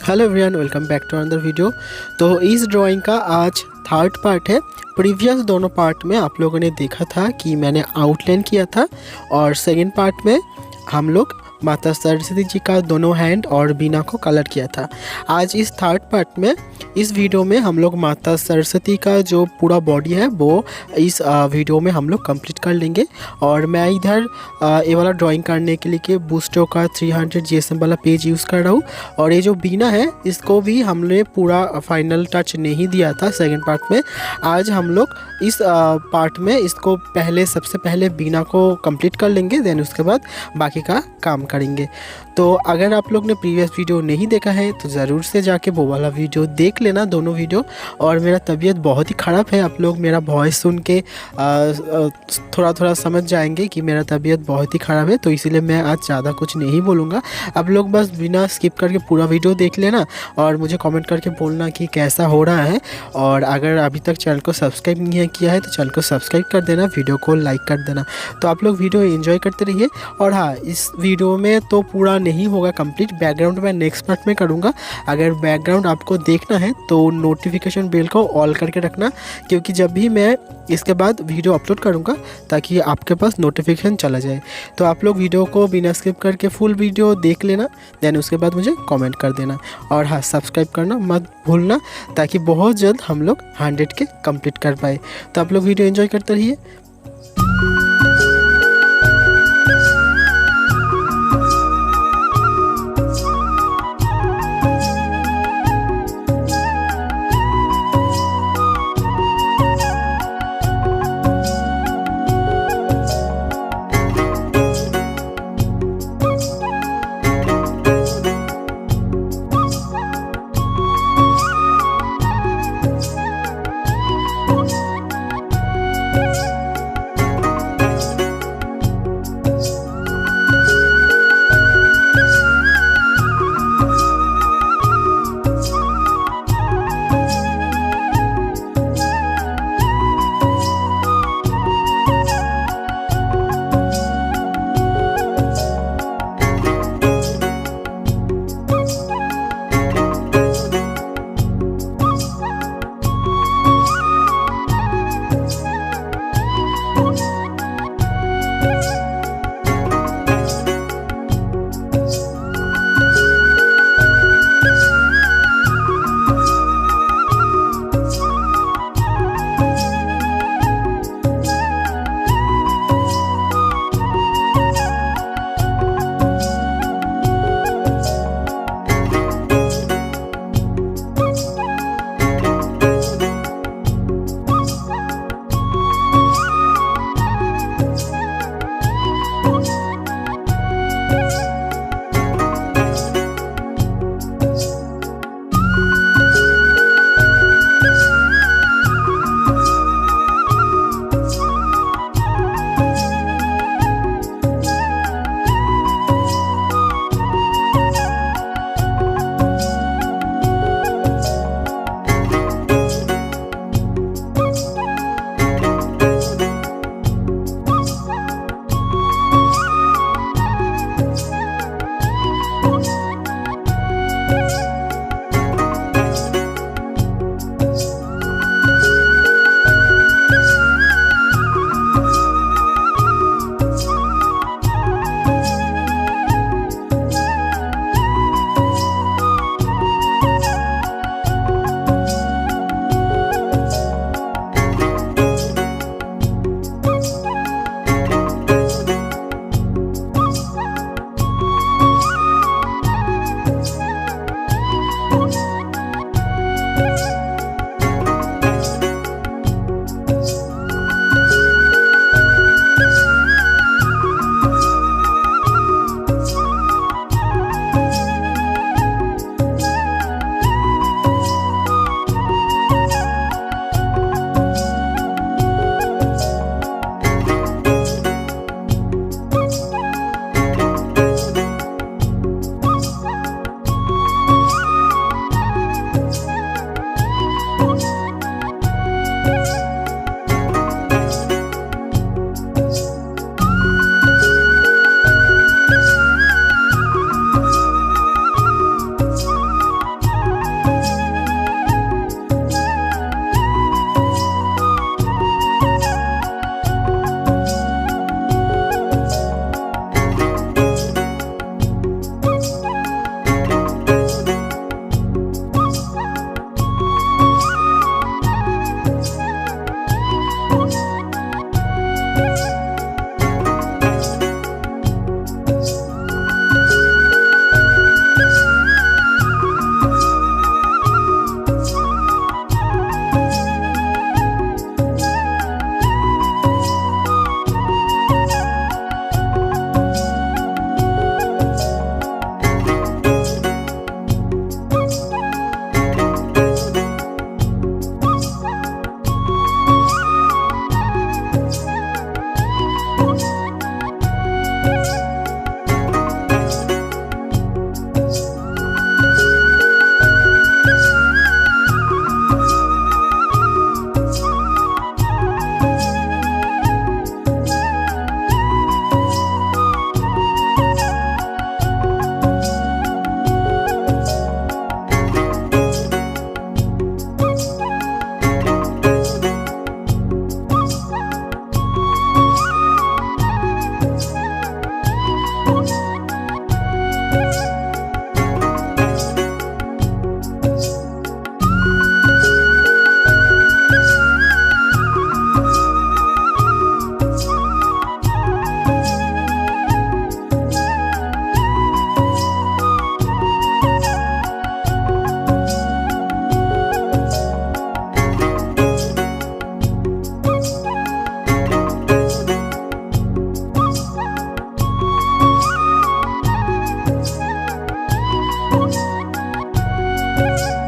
Hello everyone, welcome back to another video. तो इस drawing का आज थर्ड पार्ट है। प्रीवियस दोनों पार्ट में आप लोगों ने देखा था कि मैंने आउटलाइन किया था और सेकंड पार्ट में हम लोग माता सरस्वती जी का दोनों हैंड और बीना को कलर किया था। आज इस थर्ड पार्ट में इस वीडियो में हम लोग माता सरस्वती का जो पूरा बॉडी है वो इस वीडियो में हम लोग कंप्लीट कर लेंगे। और मैं इधर ये वाला ड्राइंग करने के लिए बूस्टो का 300 GSM वाला पेज यूज़ कर रहा हूँ। और ये जो बीना है इसको भी हमने पूरा फाइनल टच नहीं दिया था सेकेंड पार्ट में। आज हम लोग इस पार्ट में इसको सबसे पहले बीना को कंप्लीट कर लेंगे, देन उसके बाद बाकी का काम करेंगे। तो अगर आप लोग ने प्रीवियस वीडियो नहीं देखा है तो ज़रूर से जाके वो वाला वीडियो देख लेना, दोनों वीडियो। और मेरा तबीयत बहुत ही ख़राब है, आप लोग मेरा वॉइस सुन के थोड़ा थोड़ा समझ जाएंगे कि मेरा तबीयत बहुत ही ख़राब है। तो इसीलिए मैं आज ज़्यादा कुछ नहीं बोलूँगा, आप लोग बस बिना स्किप करके पूरा वीडियो देख लेना और मुझे कमेंट करके बोलना कि कैसा हो रहा है। और अगर अभी तक चैनल को सब्सक्राइब नहीं किया है तो चैनल को सब्सक्राइब कर देना, वीडियो को लाइक कर देना। तो आप लोग वीडियो एंजॉय करते रहिए। और हाँ, इस वीडियो में तो पूरा नहीं होगा कंप्लीट, बैकग्राउंड मैं नेक्स्ट पार्ट में करूँगा। अगर बैकग्राउंड आपको देखना है तो नोटिफिकेशन बेल को ऑल करके रखना, क्योंकि जब भी मैं इसके बाद वीडियो अपलोड करूँगा ताकि आपके पास नोटिफिकेशन चला जाए। तो आप लोग वीडियो को बिना स्किप करके फुल वीडियो देख लेना, देन उसके बाद मुझे कमेंट कर देना। और हाँ, सब्सक्राइब करना मत भूलना ताकि बहुत जल्द हम लोग 100 के कंप्लीट कर पाए। तो आप लोग वीडियो एंजॉय करते रहिए। है।